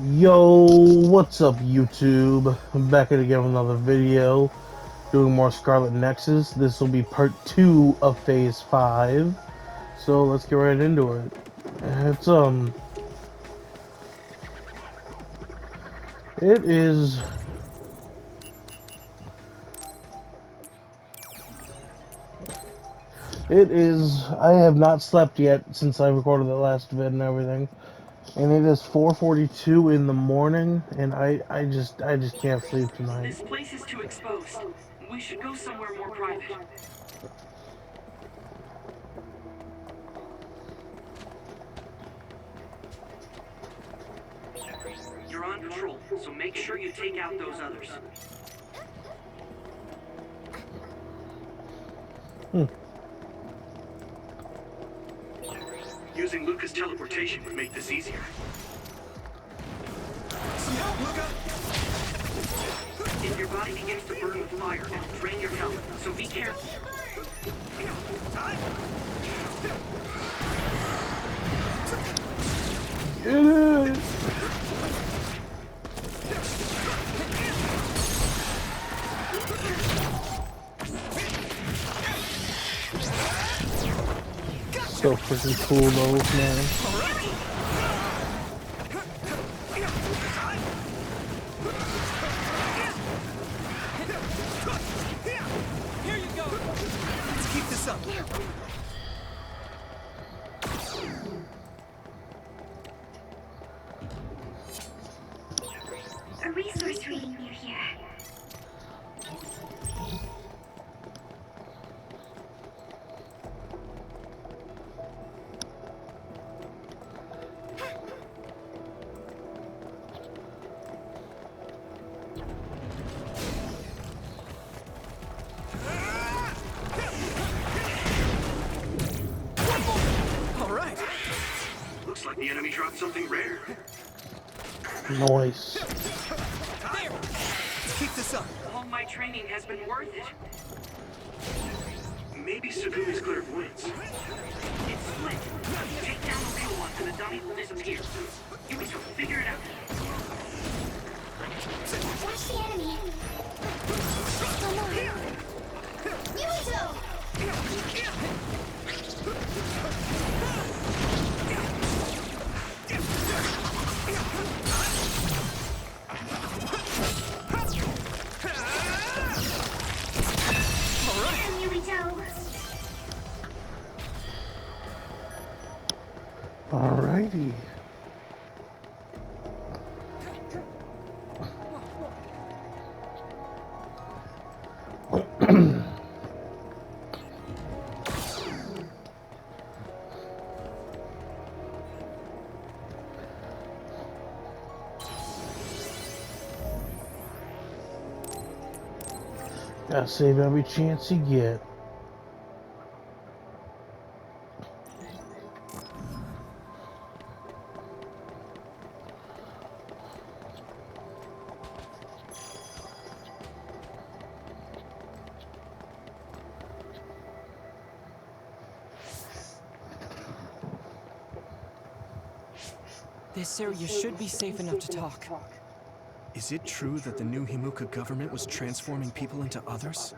Yo, what's up YouTube? I'm back at again with another video, doing more Scarlet Nexus. This will be part 2 of Phase 5, so let's get right into it. It's, it is... I have not slept yet since I recorded the last vid and everything. And it is 4:42 in the morning, and I just can't sleep tonight. This place is too exposed. We should go somewhere more private. You're on patrol, so make sure you take out those others. Using Luca's teleportation would make this easier. If your body begins to burn with fire, it'll drain your health, so be careful. It is! So freaking cool though, man. Here you go. Let's keep this up. A resource reading near here. All right. Looks like the enemy dropped something rare. Nice. There. Let's keep this up. All my training has been worth it. Maybe Sugumi's clairvoyance. It's split. Take down the real one and the dummy will disappear. You can figure it out. Watch the enemy. Come on. Yuito! Yuito! Alrighty. Gotta save every chance you get. This area should be safe enough to talk. Is it true that the new Himuka government was transforming people into others?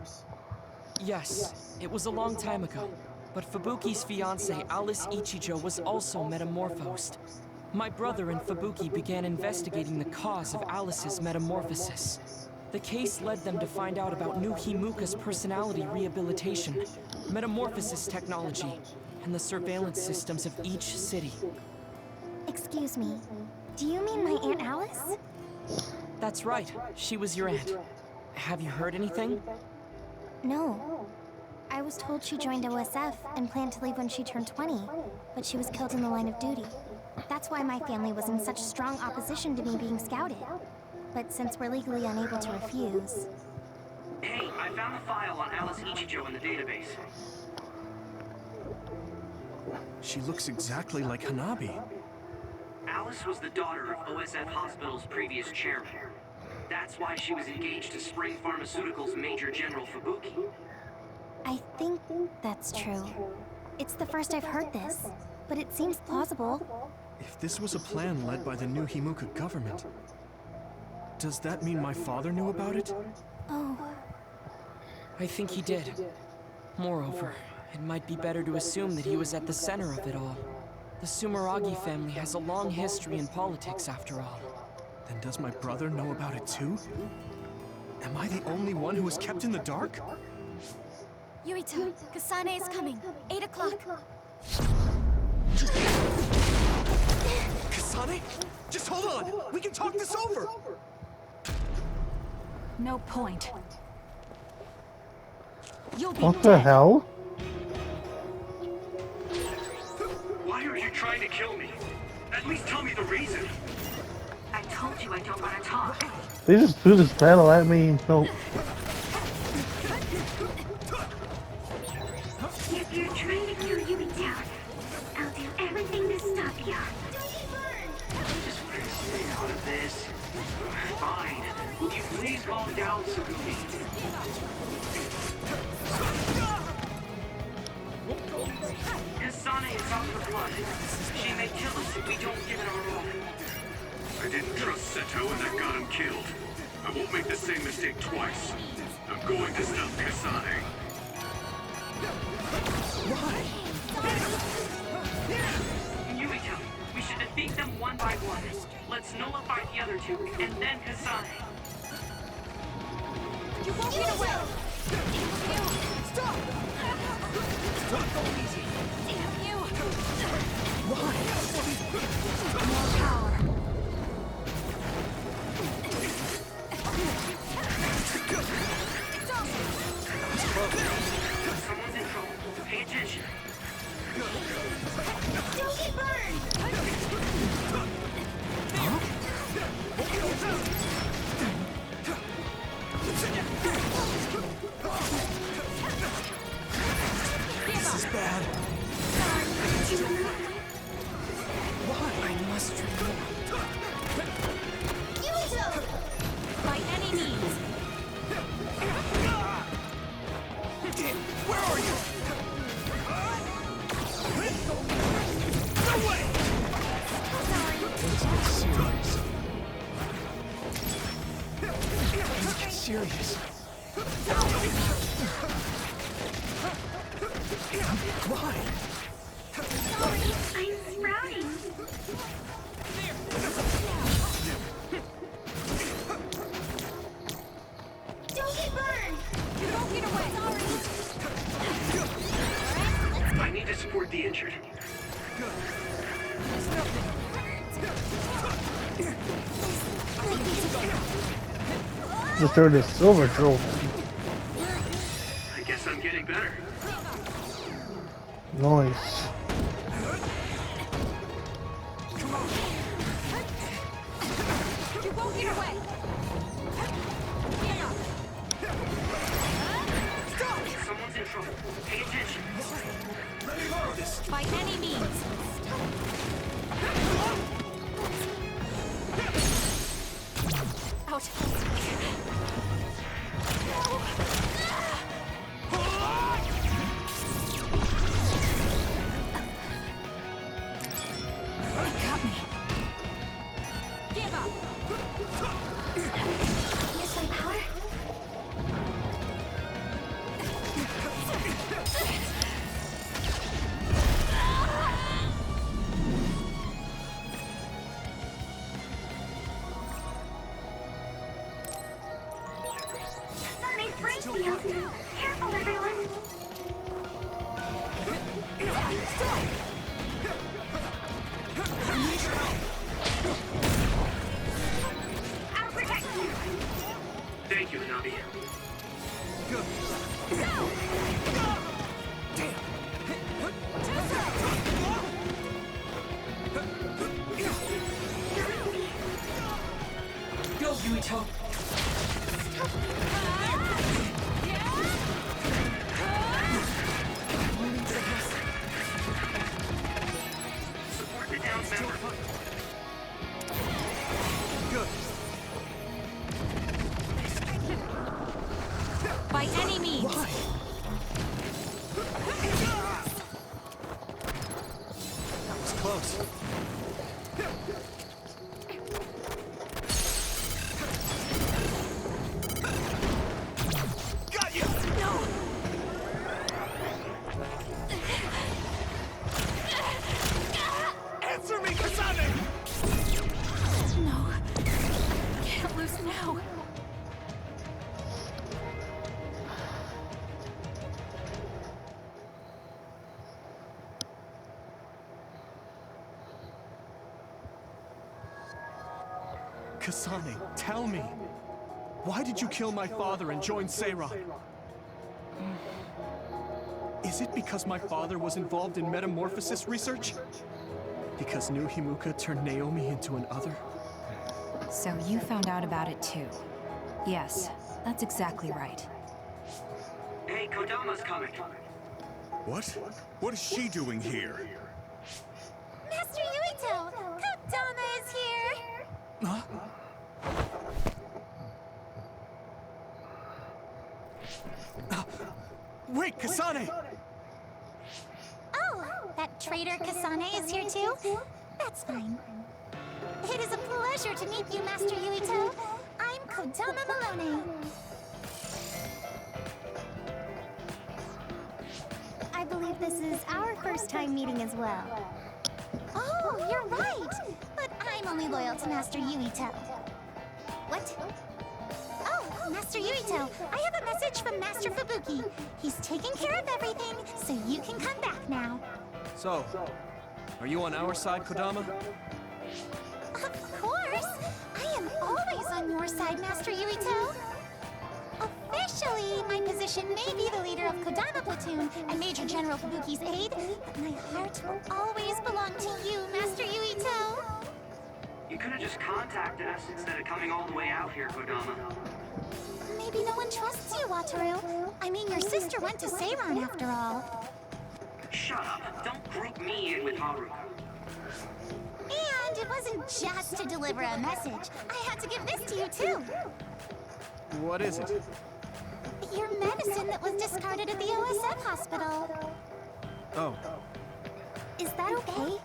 Yes, it was a long time ago. But Fubuki's fiancée, Alice Ichijo, was also metamorphosed. My brother and Fubuki began investigating the cause of Alice's metamorphosis. The case led them to find out about new Himuka's personality rehabilitation, metamorphosis technology, and the surveillance systems of each city. Excuse me. Do you mean my Aunt Alice? That's right, she was your aunt. Have you heard anything? No. I was told she joined OSF and planned to leave when she turned 20, but she was killed in the line of duty. That's why my family was in such strong opposition to me being scouted. But since we're legally unable to refuse... Hey, I found a file on Alice Ichijo in the database. She looks exactly like Hanabi. Alice was the daughter of OSF Hospital's previous chairman. That's why she was engaged to Spring Pharmaceuticals Major General Fubuki. I think that's true. It's the first I've heard this, but it seems plausible. If this was a plan led by the new Himuka government, does that mean my father knew about it? Oh, I think he did. Moreover, it might be better to assume that he was at the center of it all. The Sumeragi family has a long history in politics, after all. Then does my brother know about it too? Am I the only one who is kept in the dark? Yurito, Kasane is coming. 8 o'clock. Kasane? Just hold on! We can talk this over! No point. You'll be What the hell? Why are you trying to kill me? At least tell me the reason. I told you I don't want to talk. They just threw this battle at me. No. If you're trying to kill Yurito, I'll do everything to stop you. Just wanted to stay out of this. Fine. Will you please calm down, Tsugumi? Kasane is out for blood. She may kill us if we don't give it our all. I didn't trust Seto and that got him killed. I won't make the same mistake twice. I'm going to stop Kasane. Yurito, we should defeat them one by one. Let's nullify the other two, and then Kasane. You won't get away! Stop! Don't go easy! Damn you! Why? More power. Someone's in trouble. Pay attention. Don't get burned! This is bad. I must remember. Yurito! By any means. Where are you? No way! Let's get serious. Why? I'm sprouting. Don't get burned! You won't get away! I need to support the injured. Just threw this silver trophy. I guess I'm getting better. Nice. You won't get away! Someone's in trouble. Pay attention. By any means. Out! Got me. Give up! Use my power. Sonic brain field. Careful, everyone. I'll protect you. Thank you, Hanabi. Go, Yurito! Support the down member. By any means. Why? That was close. Kasane, tell me. Why did you kill my father and join Seiran? Is it because my father was involved in metamorphosis research? Because New Himuka turned Naomi into an other? So you found out about it too. Yes, that's exactly right. Hey, Kodama's coming. What? What is she doing here? Master Yuito! Kodama is here! Huh? Wait, Kasane! Oh, that traitor Kasane is here too? That's fine. It is a pleasure to meet you, Master Yuito. I'm Kodama Malone. I believe this is our first time meeting as well. Oh, you're right! But I'm only loyal to Master Yuito. What? Oh, Master Yuito, I have a message from Master Fubuki. He's taking care of everything, so you can come back now. So, are you on our side, Kodama? Of course! I am always on your side, Master Yuito. Officially, my position may be the leader of Kodama Platoon and Major General Fubuki's aide, but my heart will always belong to you, Master Yuito. You could have just contacted us instead of coming all the way out here, Kodama. Maybe no one trusts you, Wataru. I mean, your sister went to Seiran after all. Shut up. Don't group me in with Haruka. And it wasn't just to deliver a message. I had to give this to you, too. What is it? Your medicine that was discarded at the OSF hospital. Oh, Is that okay?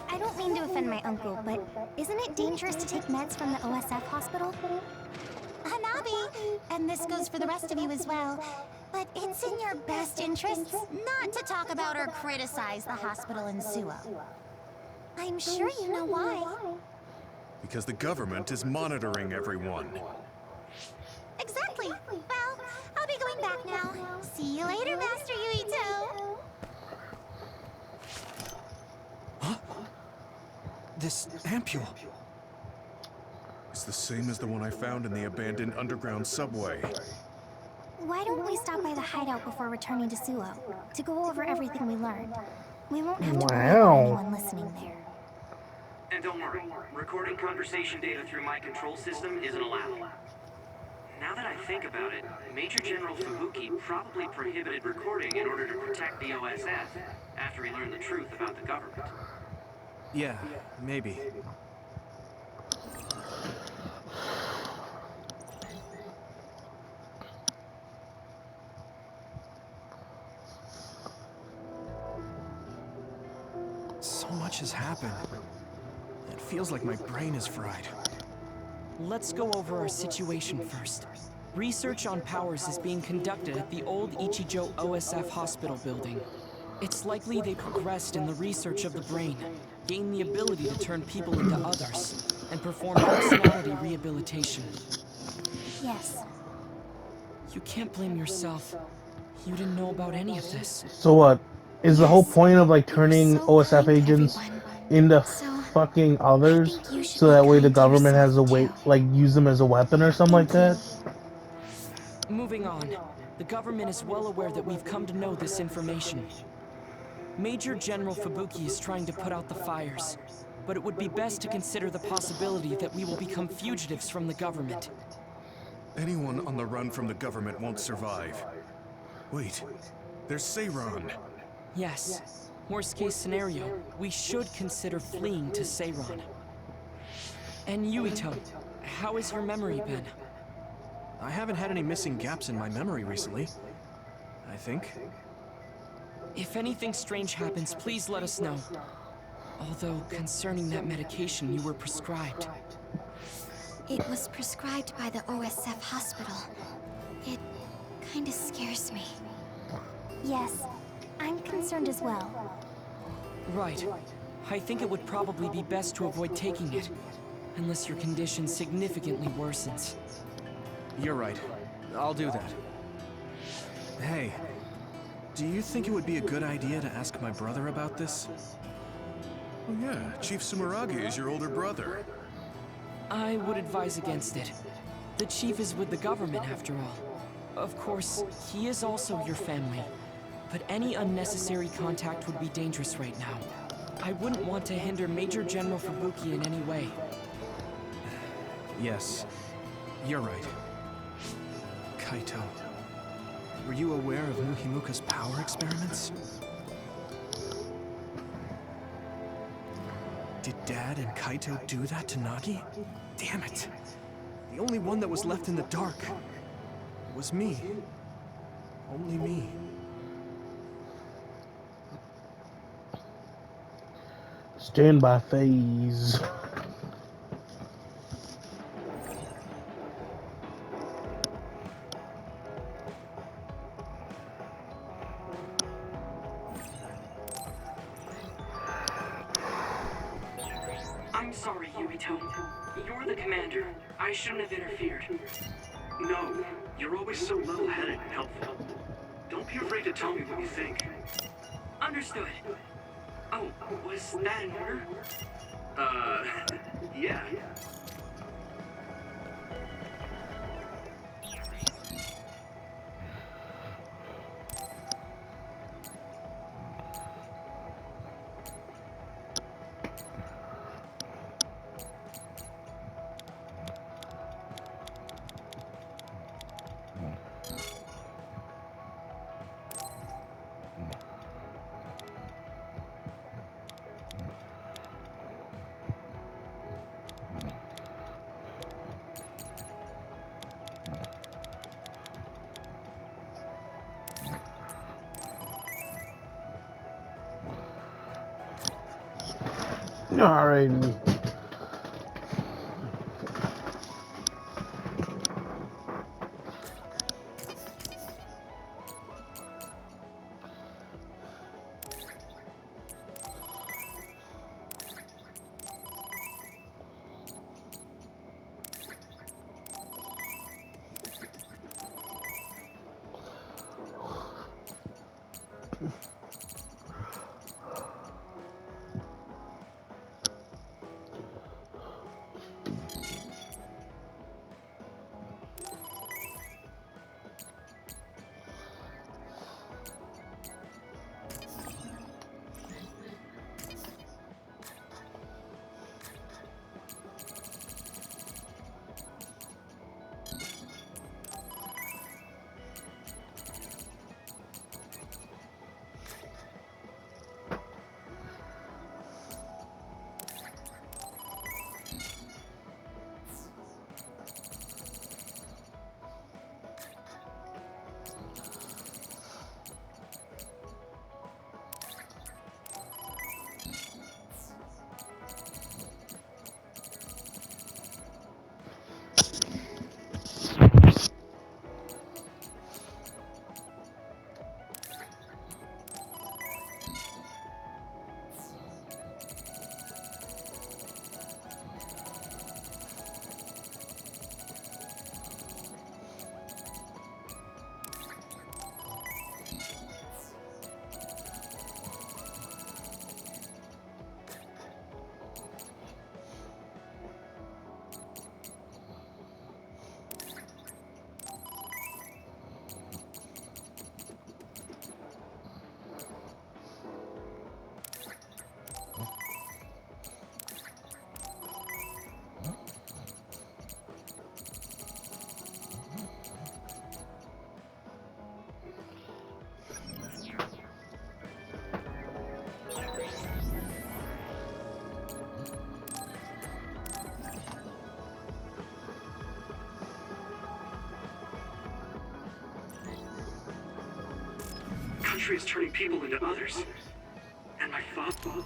I don't mean to offend my uncle, but isn't it dangerous to take meds from the OSF hospital? Hanabi, and this goes for the rest of you as well, but it's in your best interests not to talk about or criticize the hospital in Suo. I'm sure you know why. Because the government is monitoring everyone. Exactly. Well, I'll be going back now. See you later, Master Yuito. this ampule. It's the same as the one I found in the abandoned underground subway. Why don't we stop by the hideout before returning to Suo to go over everything we learned? We won't have to worry about anyone listening there. And don't worry, recording conversation data through my control system isn't allowed. Now that I think about it, Major General Fubuki probably prohibited recording in order to protect the OSF after he learned the truth about the government. Yeah, maybe. So much has happened. It feels like my brain is fried. Let's go over our situation first. Research on powers is being conducted at the old Ichijo OSF hospital building. It's likely they progressed in the research of the brain, gained the ability to turn people into others, and perform personality rehabilitation. Yes. You can't blame yourself. You didn't know about any of this. So what? Is the whole point of like turning OSF agents into fucking others so that way the government has a way, like use them as a weapon or something like that? Moving on. The government is well aware that we've come to know this information. Major General Fubuki is trying to put out the fires, but it would be best to consider the possibility that we will become fugitives from the government. Anyone on the run from the government won't survive. Wait, there's Seiran. Yes. Worst case scenario, we should consider fleeing to Seiran. And Yuito, how has your memory been? I haven't had any missing gaps in my memory recently. I think. If anything strange happens, please let us know. Although, concerning that medication you were prescribed. It was prescribed by the OSF hospital. It kinda scares me. Yes, I'm concerned as well. Right. I think it would probably be best to avoid taking it, unless your condition significantly worsens. You're right. I'll do that. Hey, do you think it would be a good idea to ask my brother about this? Oh yeah, Chief Sumeragi is your older brother. I would advise against it. The chief is with the government, after all. Of course, he is also your family. But any unnecessary contact would be dangerous right now. I wouldn't want to hinder Major General Fubuki in any way. Yes, you're right. Kaito, were you aware of Muhimuka's power experiments? Did Dad and Kaito do that to Nagi? Damn it! The only one that was left in the dark was me. Only me. Stand by phase. I'm sorry, Yumito. You're the commander. I shouldn't have interfered. No, you're always so level-headed and helpful. Don't be afraid to tell me what you think. Understood. Oh, was that an order? Yeah. Alrighty. Country is turning people into others. And my father...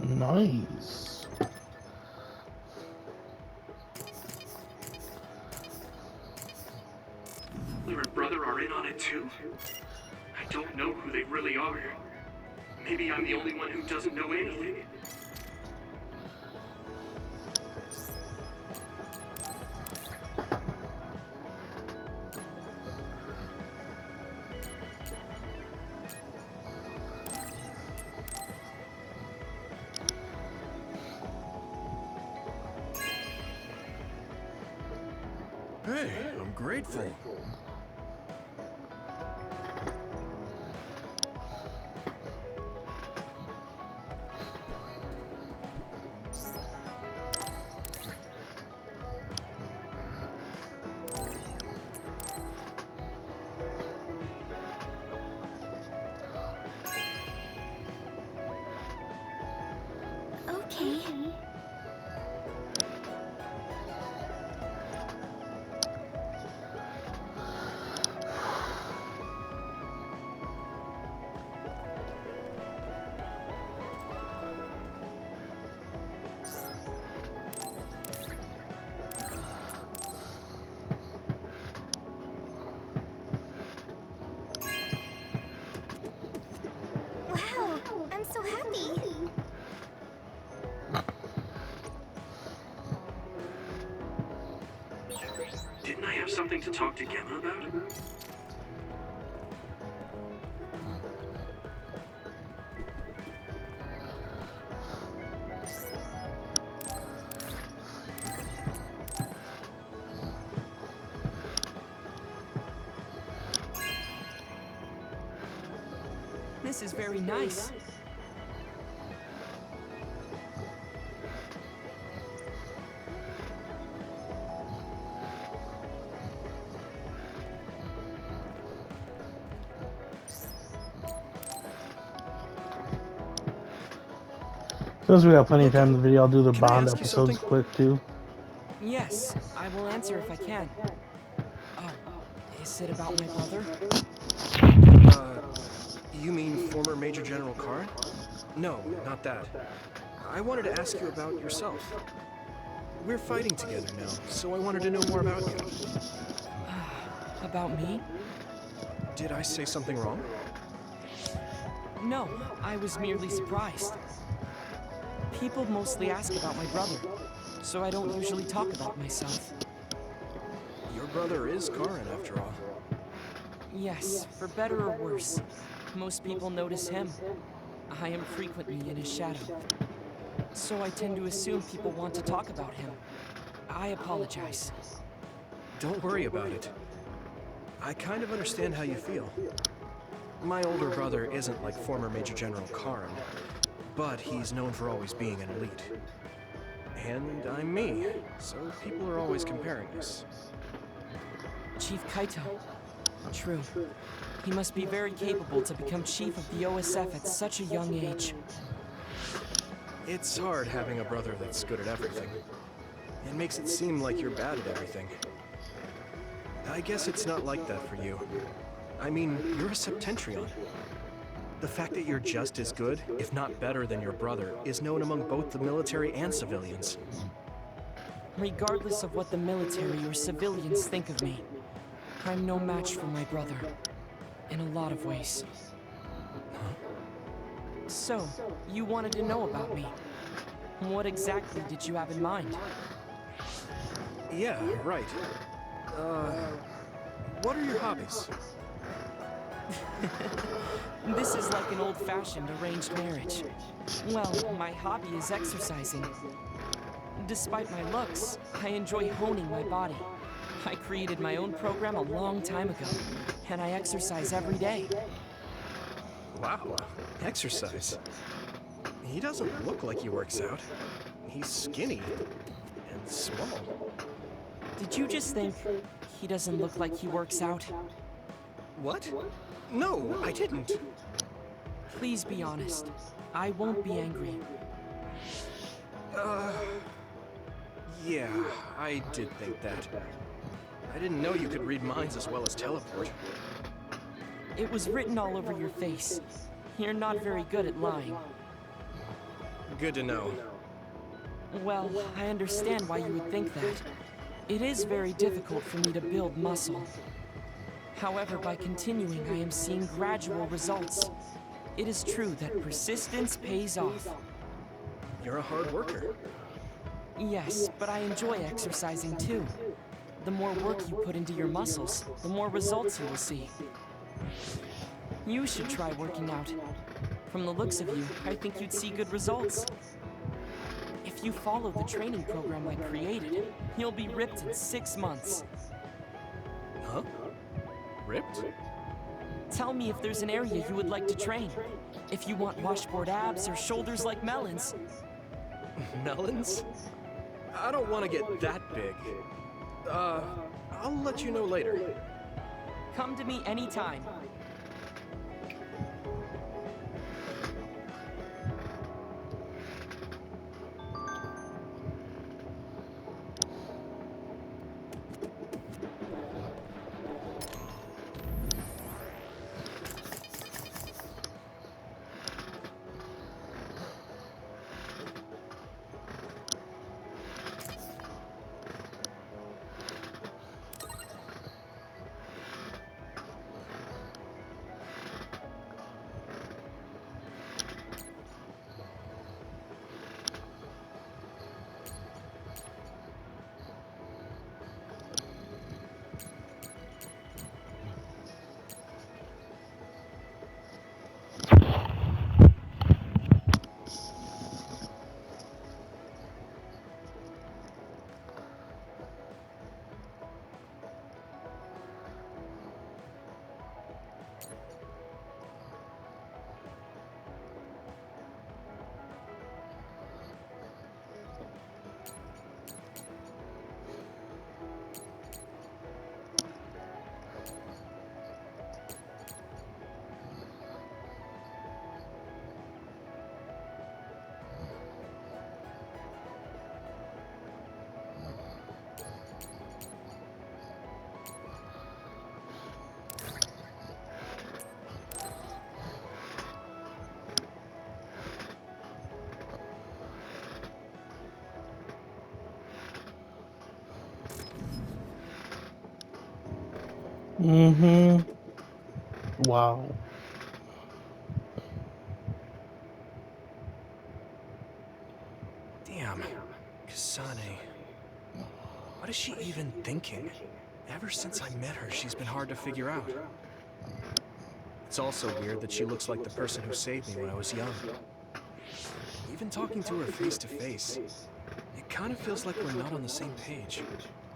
Nice. Mother and brother are in on it too? I don't know who they really are. Maybe I'm the only one who doesn't know anything. Hey, I'm grateful. Okay. Wow, I'm so happy. Didn't I have something to talk to Gemma about? This is very nice. Since we got plenty of time in the video, I'll do the Can I Bond ask you episodes something? quick too. Yes, I will answer if I can. Oh, is it about my brother? You mean former Major General Karen? No, not that. I wanted to ask you about yourself. We're fighting together now, so I wanted to know more about you. About me? Did I say something wrong? No, I was merely surprised. People mostly ask about my brother, so I don't usually talk about myself. Your brother is Karen, after all. Yes, for better or worse. Most people notice him. I am frequently in his shadow. So I tend to assume people want to talk about him. I apologize. Don't worry about it. I kind of understand how you feel. My older brother isn't like former Major General Karen, but he's known for always being an elite. And I'm me, so people are always comparing us. Chief Kaito. True. He must be very capable to become chief of the OSF at such a young age. It's hard having a brother that's good at everything. It makes it seem like you're bad at everything. I guess it's not like that for you. I mean, you're a Septentrion. The fact that you're just as good, if not better than your brother, is known among both the military and civilians. Regardless of what the military or civilians think of me, I'm no match for my brother. In a lot of ways. So, you wanted to know about me. What exactly did you have in mind? Yeah, right. What are your hobbies? This is like an old-fashioned arranged marriage. Well, my hobby is exercising. Despite my looks, I enjoy honing my body. I created my own program a long time ago, and I exercise every day. Wow, exercise. He doesn't look like he works out. He's skinny and small. Did you just think he doesn't look like he works out? What? No, I didn't. Please be honest. I won't be angry. Yeah, I did think that. I didn't know you could read minds as well as teleport. It was written all over your face. You're not very good at lying. Good to know. Well, I understand why you would think that. It is very difficult for me to build muscle. However, by continuing, I am seeing gradual results. It is true that persistence pays off. You're a hard worker. Yes, but I enjoy exercising too. The more work you put into your muscles, the more results you will see. You should try working out. From the looks of you, I think you'd see good results. If you follow the training program I created, you'll be ripped in 6 months. Huh? Ripped? Tell me if there's an area you would like to train. If you want washboard abs or shoulders like melons. Melons? I don't want to get that big. I'll let you know later. Come to me anytime. Wow. Damn. Kasane. What is she even thinking? Ever since I met her, she's been hard to figure out. It's also weird that she looks like the person who saved me when I was young. Even talking to her face to face, it kind of feels like we're not on the same page.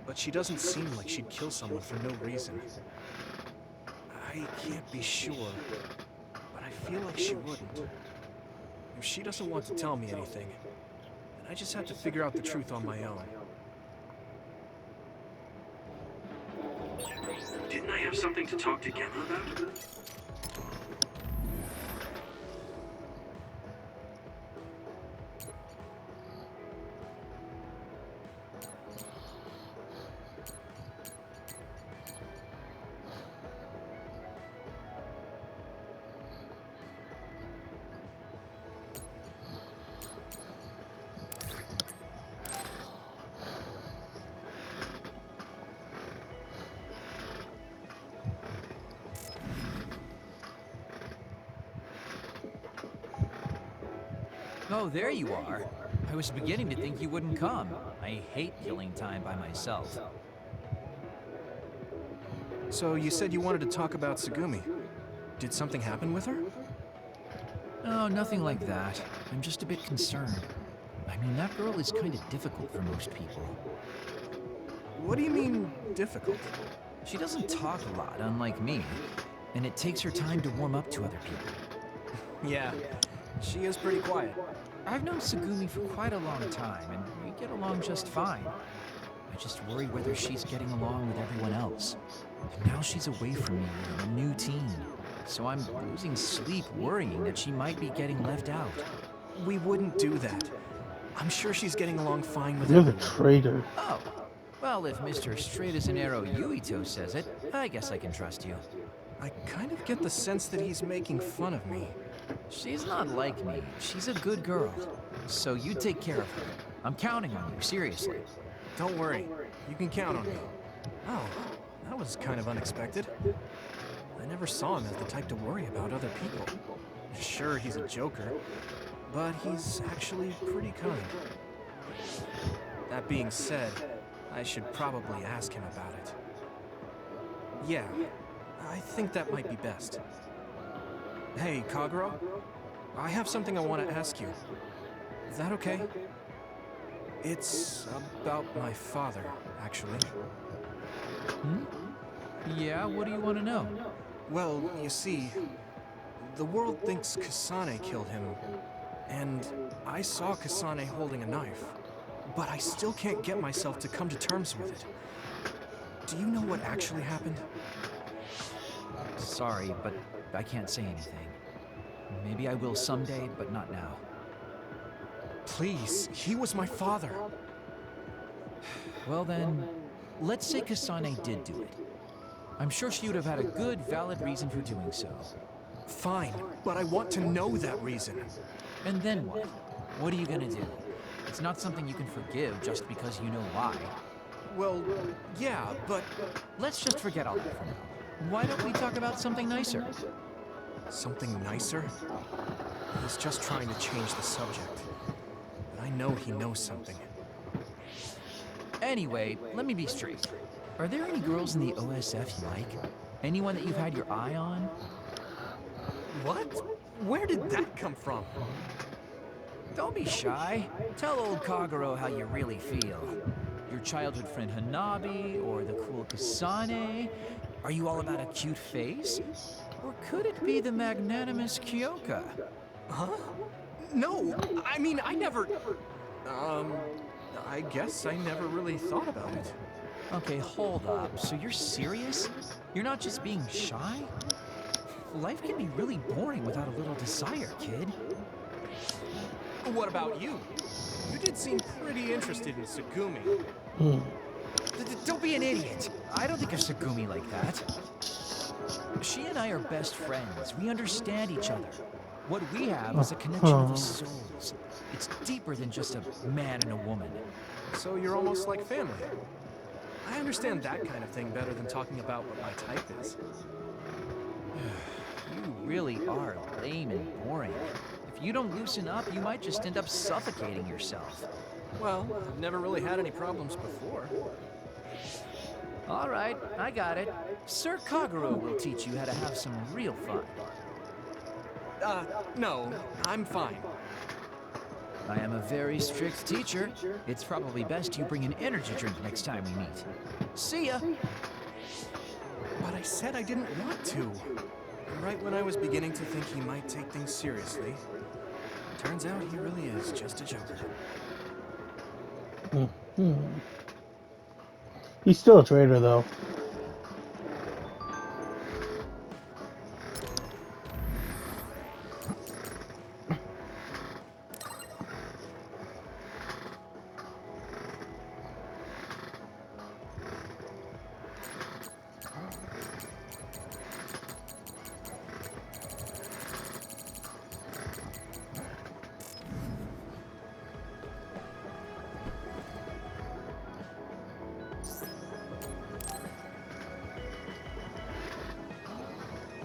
But she doesn't seem like she'd kill someone for no reason. I can't be sure, but I feel like she wouldn't. If she doesn't want to tell me anything, then I just have to figure out the truth on my own. Didn't I have something to talk to Gemma about? Oh, there you are. I was beginning to think you wouldn't come. I hate killing time by myself. So you said you wanted to talk about Tsugumi. Did something happen with her? Oh, nothing like that. I'm just a bit concerned. I mean, that girl is kind of difficult for most people. What do you mean, difficult? She doesn't talk a lot, unlike me. And it takes her time to warm up to other people. Yeah, she is pretty quiet. I've known Tsugumi for quite a long time, and we get along just fine. I just worry whether she's getting along with everyone else. And now she's away from me and a new teen. So I'm losing sleep worrying that she might be getting left out. We wouldn't do that. I'm sure she's getting along fine with You're the everyone. traitor. Oh, well, if Mr. Straight as an Arrow Yuito says it, I guess I can trust you. I kind of get the sense that he's making fun of me. She's not like me. She's a good girl. So you take care of her. I'm counting on you, seriously. Don't worry. You can count on me. Oh, that was kind of unexpected. I never saw him as the type to worry about other people. Sure, he's a joker, but he's actually pretty kind. That being said, I should probably ask him about it. Yeah, I think that might be best. Hey, Kagero, I have something I want to ask you. Is that okay? It's about my father, actually. Hmm? Yeah, what do you want to know? Well, you see, the world thinks Kasane killed him, and I saw Kasane holding a knife, but I still can't get myself to come to terms with it. Do you know what actually happened? Sorry, but I can't say anything. Maybe I will someday, but not now. Please, he was my father. Well then, let's say Kasane did do it. I'm sure she would have had a good, valid reason for doing so. Fine, but I want to know that reason. And then what? What are you gonna do? It's not something you can forgive just because you know why. Well, yeah, but... Let's just forget all that for now. Why don't we talk about something nicer? Something nicer? He's just trying to change the subject. But I know he knows something. Anyway, let me be straight. Are there any girls in the OSF you like? Anyone that you've had your eye on? What? Where did that come from? Don't be shy. Tell old Kagero how you really feel. Your childhood friend Hanabi, or the cool Kasane? Are you all about a cute face? Or could it be the magnanimous Kyoka? Huh? No, I mean, I never... I guess I never really thought about it. Okay, hold up. So you're serious? You're not just being shy? Life can be really boring without a little desire, kid. What about you? You did seem pretty interested in Tsugumi. Don't be an idiot. I don't think of Tsugumi like that. She and I are best friends. We understand each other. What we have is a connection of the souls. It's deeper than just a man and a woman. So you're almost like family. I understand that kind of thing better than talking about what my type is. You really are lame and boring. If you don't loosen up, you might just end up suffocating yourself. Well, I've never really had any problems before. All right, I got it. Sir Kagero will teach you how to have some real fun. No, I'm fine. I am a very strict teacher. It's probably best you bring an energy drink next time we meet. See ya! But I said I didn't want to. Right when I was beginning to think he might take things seriously, turns out he really is just a joker. He's still a traitor, though.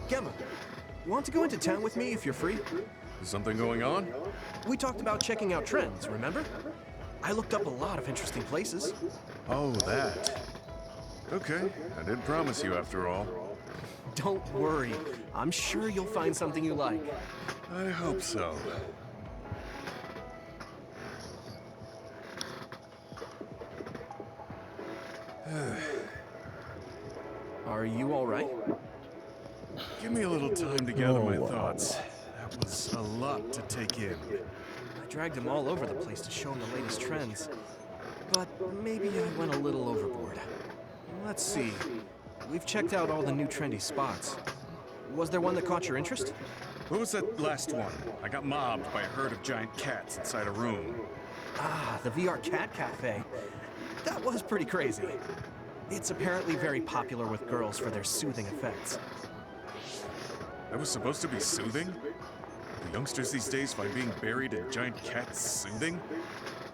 Gemma, want to go into town with me if you're free? Is something going on? We talked about checking out trends, remember? I looked up a lot of interesting places. Oh, that. Okay, I did promise you after all. Don't worry, I'm sure you'll find something you like. I hope so. Are you all right? Give me a little time to gather my thoughts. That was a lot to take in. I dragged him all over the place to show him the latest trends. But maybe I went a little overboard. Let's see. We've checked out all the new trendy spots. Was there one that caught your interest? What was that last one? I got mobbed by a herd of giant cats inside a room. Ah, the VR Cat Cafe. That was pretty crazy. It's apparently very popular with girls for their soothing effects. That was supposed to be soothing? The youngsters these days find being buried in giant cats soothing?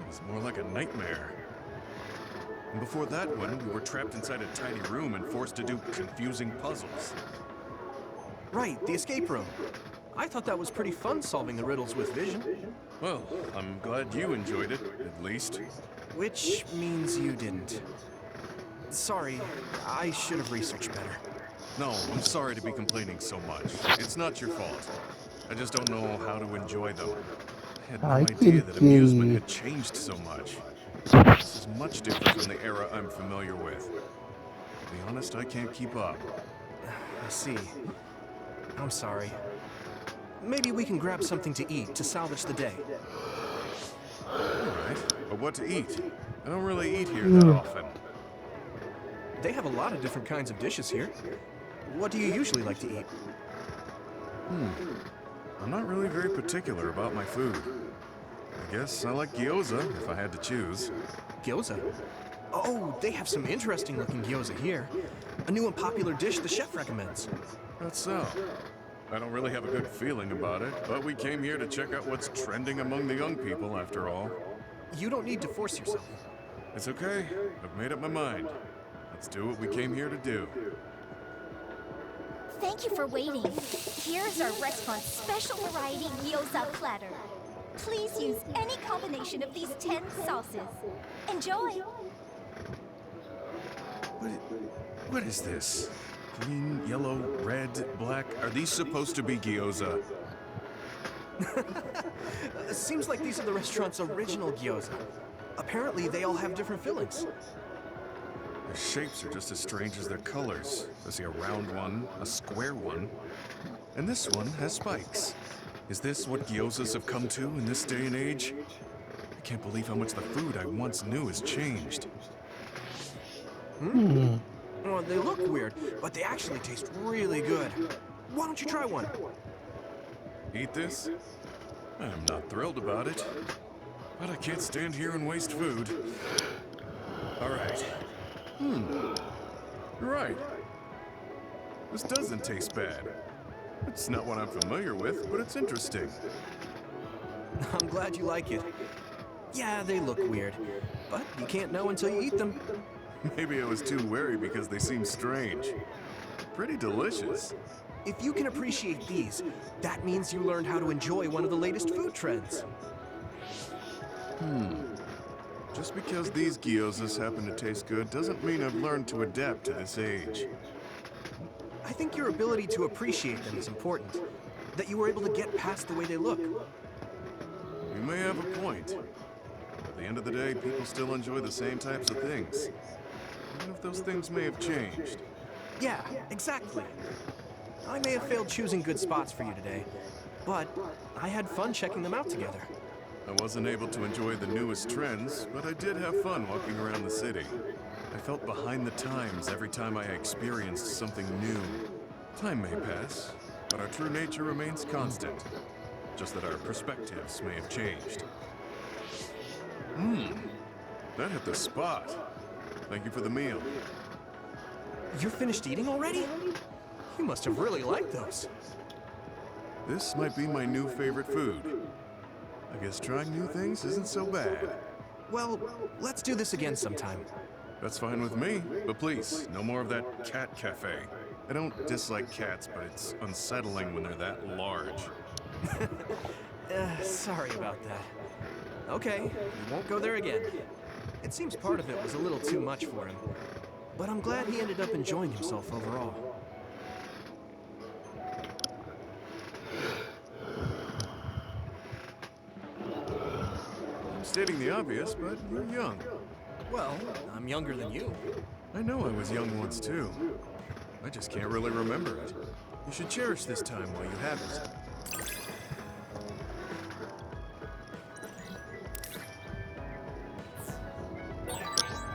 It's more like a nightmare. And before that one, we were trapped inside a tiny room and forced to do confusing puzzles. Right, the escape room. I thought that was pretty fun solving the riddles with vision. Well, I'm glad you enjoyed it, at least. Which means you didn't. Sorry, I should have researched better. No, I'm sorry to be complaining so much. It's not your fault. I just don't know how to enjoy them. I had no idea that amusement had changed so much. This is much different from the era I'm familiar with. To be honest, I can't keep up. I see. I'm sorry. Maybe we can grab something to eat to salvage the day. Alright, but what to eat? I don't really eat here that often. They have a lot of different kinds of dishes here. What do you usually like to eat? I'm not really very particular about my food. I guess I like gyoza if I had to choose. Gyoza? Oh, they have some interesting looking gyoza here. A new and popular dish the chef recommends. That's so. I don't really have a good feeling about it, but we came here to check out what's trending among the young people after all. You don't need to force yourself. It's okay. I've made up my mind. Let's do what we came here to do. Thank you for waiting. Here's our restaurant's special variety gyoza platter. Please use any combination of these 10 sauces. Enjoy! What is this? Green, yellow, red, black. Are these supposed to be gyoza? Seems like these are the restaurant's original gyoza. Apparently, they all have different fillings. Their shapes are just as strange as their colors. I see a round one, a square one, and this one has spikes. Is this what gyozas have come to in this day and age? I can't believe how much the food I once knew has changed. Well, they look weird, but they actually taste really good. Why don't you try one? Eat this? I'm not thrilled about it, but I can't stand here and waste food. All right. You're right. This doesn't taste bad. It's not what I'm familiar with, but it's interesting. I'm glad you like it. Yeah, they look weird, but you can't know until you eat them. Maybe I was too wary because they seem strange. Pretty delicious. If you can appreciate these, that means you learned how to enjoy one of the latest food trends. Just because these gyozas happen to taste good doesn't mean I've learned to adapt to this age. I think your ability to appreciate them is important. That you were able to get past the way they look. You may have a point. At the end of the day, people still enjoy the same types of things. Even if those things may have changed. Yeah, exactly. I may have failed choosing good spots for you today, but I had fun checking them out together. I wasn't able to enjoy the newest trends, but I did have fun walking around the city. I felt behind the times every time I experienced something new. Time may pass, but our true nature remains constant. Just that our perspectives may have changed. That hit the spot. Thank you for the meal. You're finished eating already? You must have really liked those. This might be my new favorite food. I guess trying new things isn't so bad. Well, let's do this again sometime. That's fine with me, but please, no more of that cat cafe. I don't dislike cats, but it's unsettling when they're that large. Sorry about that. Okay, we won't go there again. It seems part of it was a little too much for him, but I'm glad he ended up enjoying himself overall. I'm stating the obvious, but you're young. Well, I'm younger than you. I know I was young once too. I just can't really remember it. You should cherish this time while you have it.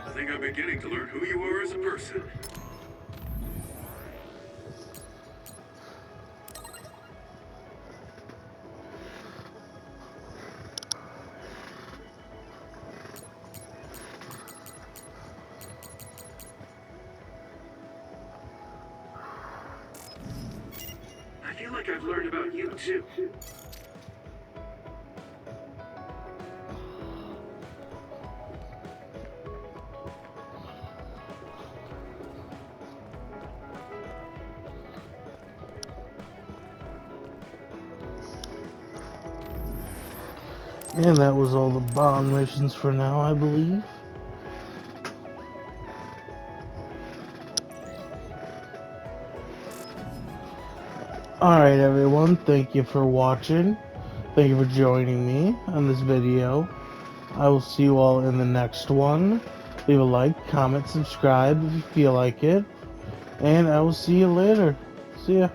I think I'm beginning to learn who you are as a person. I feel like I've learned about you too. And that was all the bond missions for now, I believe. Alright everyone, thank you for watching. Thank you for joining me on this video. I will see you all in the next one. Leave a like, comment, subscribe if you feel like it. And I will see you later. See ya.